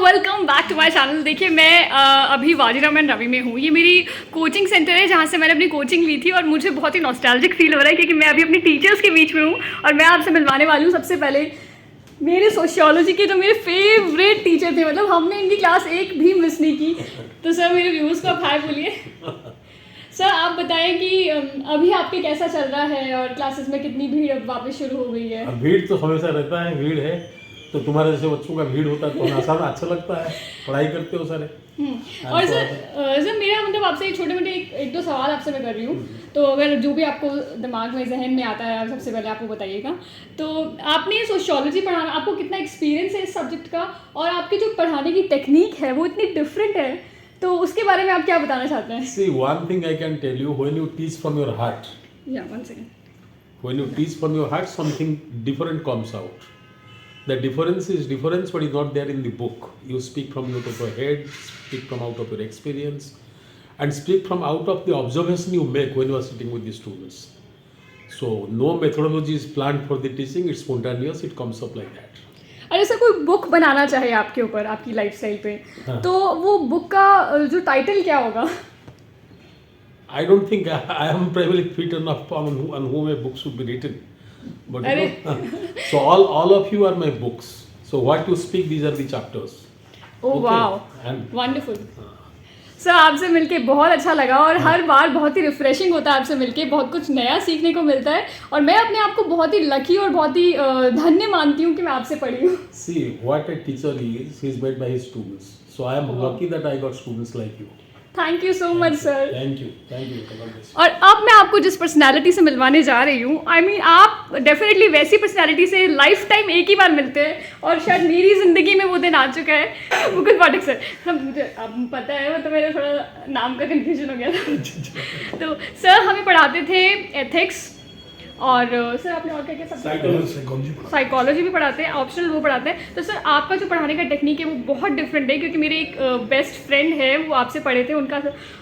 Welcome back to my channel. देखिए मैं अभी वाजीराम एंड रवि में हूँ। ये मेरी कोचिंग सेंटर है जहाँ से मैंने अपनी कोचिंग ली थी और मुझे बहुत ही नॉस्टैल्जिक फील हो रहा है क्योंकि मैं अभी अपनी टीचर्स के बीच में हूँ और मैं आपसे मिलवाने वाली हूँ सबसे पहले मेरे सोशियोलॉजी के जो मेरे फेवरेट टीचर थे। मतलब हमने इनकी क्लास एक भी मिस नहीं की। तो सर मेरे व्यूज़ को आप हाय बोलिए। सर आप बताएं कि अभी आपके कैसा चल रहा है और क्लासेस में कितनी भीड़ अब वापस शुरू हो गई है? भीड़ तो हमेशा रहता है, भीड़ है तो तुम्हारे जैसे बच्चों का भीड़ होता है तो आसान अच्छा लगता है, पढ़ाई करते हो सारे। और सर मेरा मतलब आपसे छोटे मोटे एक दो सवाल आपसे मैं कर रही हूँ, तो अगर जो भी आपको दिमाग में जहन में आता है आप सबसे पहले आपको बताइएगा। तो आपने सोशियोलॉजी पढ़ाना, आपको कितना एक्सपीरियंस है इस सब्जेक्ट का और आपकी जो पढ़ाने की टेक्निक है वो इतनी डिफरेंट है, तो उसके बारे में आप क्या बताना चाहते हैं? See, one thing I can tell you, when you teach from your heart, one second. when you teach from your heart, something different comes out. The difference is difference, but it's not there in the book. You speak from out of your head, speak from out of your experience, and speak from out of the observation you make when you are sitting with the students. So no methodology is planned for the teaching. It's spontaneous. It comes up like that. अरे sir कोई book बनाना चाहे आपके ऊपर, आपकी lifestyle पे, हाँ. तो वो बुक का जो टाइटल क्या होगा? I don't think I am probably fit enough on whom a book should be written. But you know, so all of you are my books. So what you speak, these are the chapters. Oh wow, And wonderful. Sir आपसे मिलके बहुत अच्छा लगा और हर बार बहुत ही refreshing होता है आपसे मिलके, बहुत कुछ नया सीखने को मिलता है और मैं अपने आप को बहुत ही लकी और बहुत ही धन्य मानती हूँ कि मैं आपसे पढ़ी हूँ। see, what a teacher is, he is made by his students. So I am lucky that I got students like you. Thank you so much sir. Thank you. God bless you. और अब मैं आपको जिस personality से मिलवाने जा रही हूँ, I mean, आप डेफिनेटली वैसी पर्सनालिटी से लाइफ टाइम एक ही बार मिलते हैं और शायद मेरी ज़िंदगी में वो दिन आ चुका है। मुकुल पाठक सर, सब मुझे अब पता है, वो तो मेरा थोड़ा नाम का कन्फ्यूजन हो गया था। तो सर हमें पढ़ाते थे एथिक्स और सर आपने और क्या क्या सब्जेक्ट? साइकोलॉजी भी पढ़ाते हैं, ऑप्शनल वो पढ़ाते हैं। तो सर आपका जो पढ़ाने का टेक्निक है वो बहुत डिफरेंट है क्योंकि मेरे एक बेस्ट फ्रेंड है, वो आपसे पढ़े थे, उनका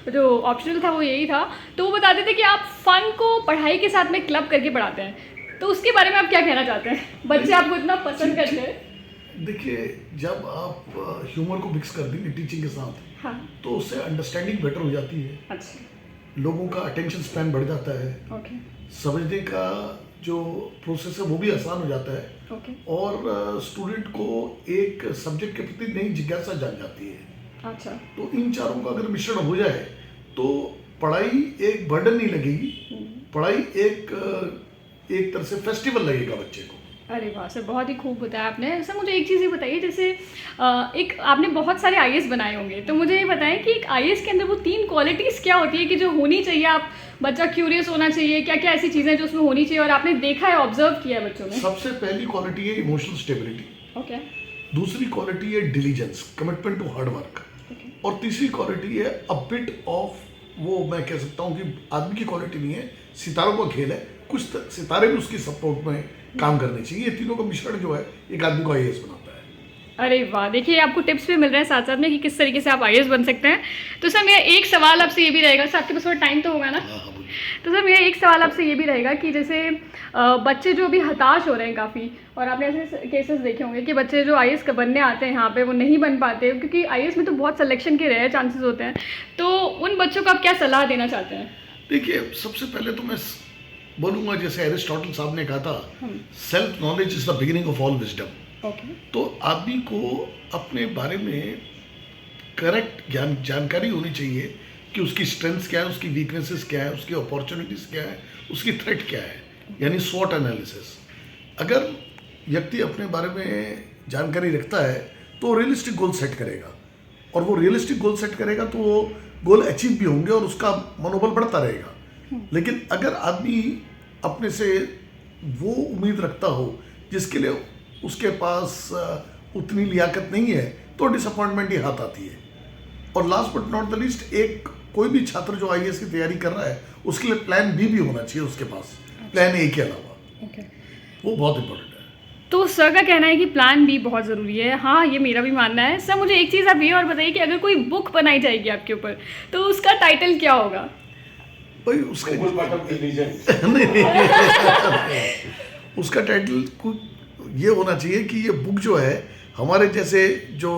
जो ऑप्शनल था वो यही था। तो वो बताते थे कि आप फ़न को पढ़ाई के साथ में क्लब करके पढ़ाते हैं, तो उसके बारे में आप क्या कहना चाहते हैं? बच्चे आपको इतना पसंद करते हैं। देखिए, जब आप ह्यूमर को मिक्स कर देंगे टीचिंग के साथ, हाँ, तो उससे अंडरस्टैंडिंग बेटर हो जाती है। अच्छा, लोगों का अटेंशन स्पैन बढ़ जाता है, ओके समझने का जो प्रोसेस है वो भी आसान हो जाता है, ओके, और स्टूडेंट को एक सब्जेक्ट के प्रति नई जिज्ञासा जाग जाती है। अच्छा, तो इन चारों का अगर मिश्रण हो जाए तो पढ़ाई एक बर्डन नहीं लगेगी, पढ़ाई एक तरह से फेस्टिवल लगेगा बच्चे को। अरे वाह सर, बहुत ही खूब बताया आपने। सर मुझे एक चीज़ ये बताइए, जैसे एक आपने बहुत सारे आईएएस बनाए होंगे, तो मुझे ये बताएं कि एक आईएएस के अंदर वो 3 क्वालिटीज़ क्या होती है कि जो होनी चाहिए? आप बच्चा क्यूरियस होना चाहिए, क्या क्या ऐसी चीज़ें जो उसमें होनी चाहिए और आपने देखा है, ऑब्जर्व किया है बच्चों में? सबसे पहली क्वालिटी है इमोशनल स्टेबिलिटी, ओके, दूसरी क्वालिटी है diligence, commitment to hard work, और तीसरी क्वालिटी है अ बिट ऑफ, वो मैं कह सकता हूँ कि आदमी की क्वालिटी नहीं है, सितारों का खेल है, कुछ सितारे भी उसकी सपोर्ट में काम करने चाहिए। ये तीनों का मिश्रण जो है एक आदमी को आईएएस बनाता है। अरे वाह, देखिए आपको टिप्स भी मिल रहे हैं साथ साथ में कि किस तरीके से आप आईएएस बन सकते हैं। तो सर मेरा एक सवाल आपसे ये भी रहेगा, सर आपके पास थोड़ा टाइम तो होगा ना? तो सर मेरा एक सवाल आपसे ये भी रहेगा कि जैसे बच्चे जो अभी हताश हो रहे हैं काफ़ी, और आपने ऐसे केसेस देखे होंगे कि बच्चे जो आईएएस बनने आते हैं यहाँ पे वो नहीं बन पाते क्योंकि आईएएस में तो बहुत सिलेक्शन के रेयर चांसेस होते हैं, तो उन बच्चों को आप क्या सलाह देना चाहते हैं? देखिए, सबसे पहले तो मैं बोलूँगा, जैसे एरिस्टोटल साहब ने कहा था, self knowledge is the beginning of all wisdom. तो आदमी को अपने बारे में करेक्ट जानकारी होनी चाहिए कि उसकी स्ट्रेंथ्स क्या है, उसकी वीकनेसेस क्या है, उसकी अपॉर्चुनिटीज़ क्या है, उसकी थ्रेट क्या है, यानी स्वॉट एनालिसिस। अगर व्यक्ति अपने बारे में जानकारी रखता है तो रियलिस्टिक गोल सेट करेगा, और वो रियलिस्टिक गोल सेट करेगा तो वो गोल अचीव भी होंगे और उसका मनोबल बढ़ता रहेगा। लेकिन अगर आदमी अपने से वो उम्मीद रखता हो जिसके लिए उसके पास उतनी लियाकत नहीं है, तो डिसअपॉइंटमेंट ही हाथ आती है। और last but not the least, एक कोई भी छात्र जो आईएएस की तैयारी कर रहा है उसके लिए प्लान बी भी होना चाहिए उसके पास, प्लान ए के अलावा। वो बहुत इंपॉर्टेंट है। तो सर का कहना है कि प्लान बी बहुत ज़रूरी है। हाँ, ये मेरा भी मानना है। सर मुझे एक चीज़ आप ये और बताइए कि अगर कोई बुक बनाई जाएगी आपके ऊपर, तो उसका टाइटल क्या होगा? भाई उसका उसका टाइटल ये होना चाहिए कि ये बुक जो है हमारे जैसे जो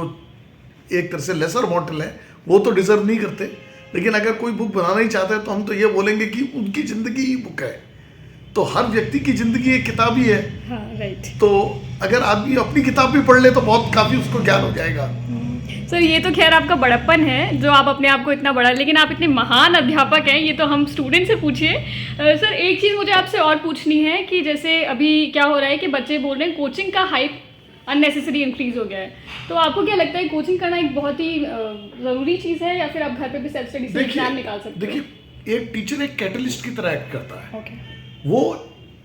एक तरह से लेसर मॉर्टल है, वो तो डिजर्व नहीं करते। लेकिन अगर कोई बुक बनाना ही चाहता है तो हम तो ये बोलेंगे कि उनकी ज़िंदगी ही बुक है। तो हर व्यक्ति की ज़िंदगी एक किताब ही है। हाँ, राइट। तो अगर आदमी अपनी किताब भी पढ़ ले तो बहुत काफ़ी उसको ज्ञान हो जाएगा। सर ये तो खैर आपका बड़प्पन है जो आप अपने आप को इतना बड़ा, लेकिन आप इतने महान अध्यापक हैं, ये तो हम स्टूडेंट से पूछिए। सर एक चीज़ मुझे आपसे और पूछनी है कि जैसे अभी क्या हो रहा है कि बच्चे बोल रहे हैं कोचिंग का हाइप अननेसेसरी इंक्रीज हो गया है, तो आपको क्या लगता है कोचिंग करना एक बहुत ही ज़रूरी चीज़ है या फिर आप घर पे भी सेल्फ स्टडी से एग्जाम निकाल सकते हो? देखिए, एक टीचर एक कैटलिस्ट की तरह एक्ट करता है। ओके, वो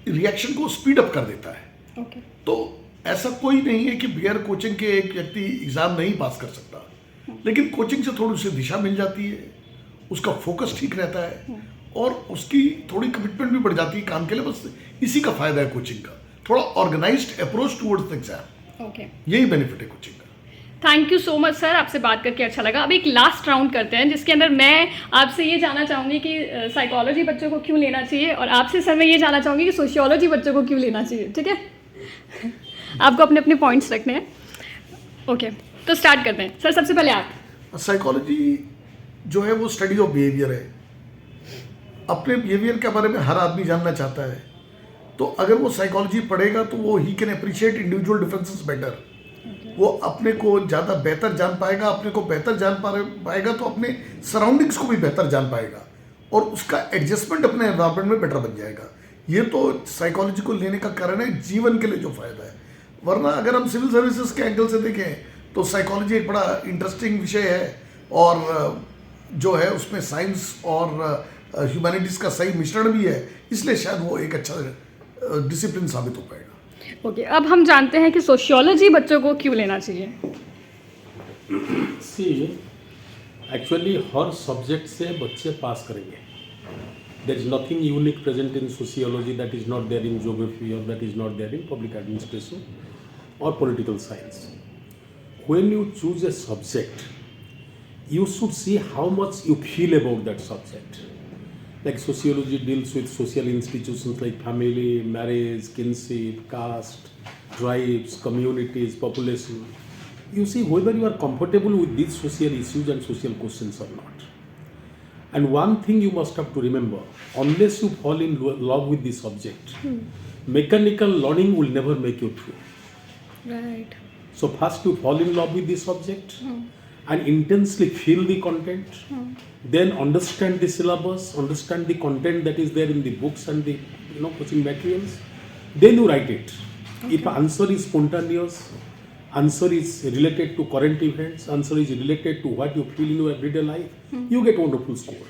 रिएक्शन को स्पीड अप कर देता है। ओके, तो ऐसा कोई नहीं है कि बगैर कोचिंग के एक व्यक्ति एग्जाम नहीं पास कर सकता, लेकिन कोचिंग से थोड़ी सी दिशा मिल जाती है, उसका फोकस ठीक रहता है और उसकी थोड़ी कमिटमेंट भी बढ़ जाती है काम के लिए। बस इसी का फायदा है कोचिंग का, थोड़ा organised approach towards the exam, okay. यही बेनिफिट है कोचिंग का। Thank you so much sir, आपसे बात करके अच्छा लगा। अब एक लास्ट राउंड करते हैं जिसके अंदर मैं आपसे ये जानना चाहूँगी कि साइकोलॉजी बच्चों को क्यों लेना चाहिए, और आपसे सर मैं ये जानना चाहूँगी कि सोशियोलॉजी बच्चों को क्यों लेना चाहिए। ठीक है, आपको अपने अपने पॉइंट्स रखने हैं। ओके, तो स्टार्ट करते हैं। सर सबसे पहले आप। साइकोलॉजी जो है वो स्टडी ऑफ बिहेवियर है। अपने बिहेवियर के बारे में हर आदमी जानना चाहता है, तो अगर वो साइकोलॉजी पढ़ेगा तो वो he can appreciate individual differences better. वो अपने को ज़्यादा बेहतर जान पाएगा, अपने को बेहतर जान पाएगा तो अपने सराउंडिंग्स को भी बेहतर जान पाएगा और उसका एडजस्टमेंट अपने एनवायरनमेंट में बेटर बन जाएगा। ये तो साइकोलॉजी को लेने का कारण है, जीवन के लिए जो फायदा है। वरना अगर हम सिविल सर्विसेज के एंगल से देखें तो साइकोलॉजी एक बड़ा इंटरेस्टिंग विषय है और जो है उसमें साइंस और ह्यूमैनिटीज़ का सही मिश्रण भी है, इसलिए शायद वो एक अच्छा डिसिप्लिन साबित हो पाएगा। ओके, अब हम जानते हैं कि सोशियोलॉजी बच्चों को क्यों लेना चाहिए। सी एक्चुअली हर सब्जेक्ट से बच्चे पास करेंगे। There is nothing unique present in sociology that is not there in geography और that is not there in public administration और political science. When you choose a subject you should see how much you feel about that subject. Like sociology deals with social institutions like family, marriage, kinship, caste, tribes, communities, population. You see whether you are comfortable with these social issues and social questions or not. And one thing you must have to remember, unless you fall in love with the subject, mechanical learning will never make you through. Right. So first you fall in love with the subject and intensely feel the content, then understand the syllabus, understand the content that is there in the books and the coaching materials, then you write it. If answer is spontaneous, answer is related to current events, answer is related to what you feel in your everyday life, you get wonderful score.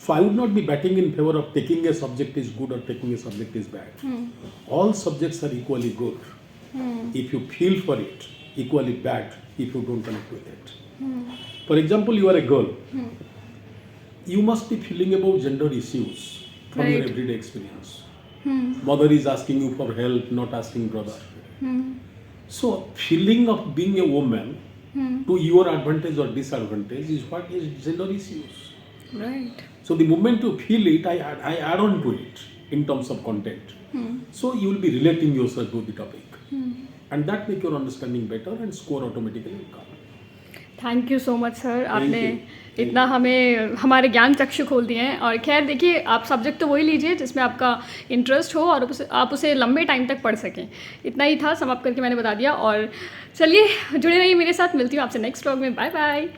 So I would not be batting in favor of taking a subject is good or taking a subject is bad. All subjects are equally good. If you feel for it, equally bad if you don't connect with it. For example, you are a girl. You must be feeling about gender issues from your Right. everyday experience. Mother is asking you for help, not asking brother. So, feeling of being a woman to your advantage or disadvantage is what is gender issues. Right. So, the moment you feel it, I add on to it in terms of content. So, you will be relating yourself to the topic. And that make your understanding better and score automatically will come. Thank you so much sir, आपने you. इतना हमें हमारे ज्ञान चक्षु खोल दिए हैं। और खैर देखिए, आप सब्जेक्ट तो वही लीजिए जिसमें आपका इंटरेस्ट हो और आप उसे लंबे टाइम तक पढ़ सकें। इतना ही था, समाप्त करके मैंने बता दिया। और चलिए जुड़े रहिए मेरे साथ, मिलती हूँ आपसे नेक्स्ट व्लॉग में। Bye bye.